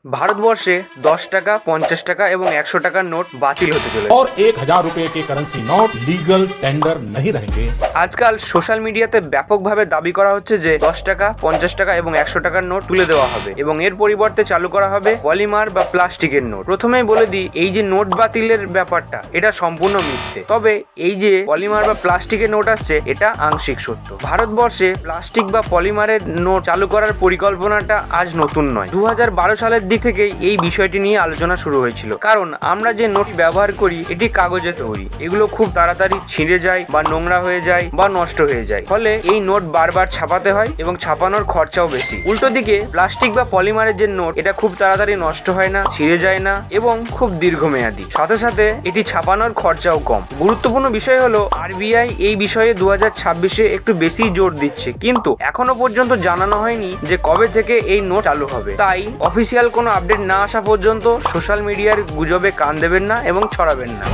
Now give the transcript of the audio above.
ভারতবর্ষে 10 টাকা, 50 টাকা এবং 100 টাকার নোট বাতিল হতে চলেছে। और 1,000 रुपए के करेंसी नोट लीगल टेंडर नहीं रहेंगे। আজকাল সোশ্যাল মিডিয়াতে ব্যাপকভাবে দাবি করা হচ্ছে যে 10 টাকা, 50 টাকা এবং 100 টাকার নোট তুলে দেওয়া হবে এবং এর পরিবর্তে চালু করা হবে পলিমার বা প্লাস্টিকের নোট। প্রথমেই বলে দিই, এই যে নোট বাতিলের ব্যাপারটা, এটা সম্পূর্ণ মিথ্যে। তবে এই যে পলিমার বা প্লাস্টিকের নোট আসছে, এটা আংশিক সত্য। ভারতবর্ষে প্লাস্টিক বা পলিমারের নোট চালু করার পরিকল্পনাটা আজ নতুন নয়। 2012 সালের দিক থেকেই এই বিষয়টি নিয়ে আলোচনা শুরু হয়েছিল। কারণ আমরা যে নোট ব্যবহার করি এটি কাগজে তৈরি, এগুলো খুব তাড়াতাড়ি ছিঁড়ে যায় বা নোংরা হয়ে যায় বা নষ্ট হয়ে যায়, ফলে এই নোট বারবার ছাপাতে হয় এবং ছাপানোর খরচাও বেশি। উল্টো দিকে প্লাস্টিক বা পলিমারের যে নোট, এটা খুব তাড়াতাড়ি নষ্ট হয় না, ছিঁড়ে যায় না এবং খুব দীর্ঘমেয়াদী। সাথে সাথে এটি ছাপানোর খরচাও কম। গুরুত্বপূর্ণ বিষয় হলো আরবিআই এই বিষয়ে 2026-এ একটু বেশি জোর দিচ্ছে, কিন্তু এখনো পর্যন্ত জানানো হয়নি যে কবে থেকে এই নোট চালু হবে। তাই অফিসিয়াল কোনো আপডেট না আসা পর্যন্ত সোশ্যাল মিডিয়ার গুজবে কান দেবেন না এবং ছড়াবেন না।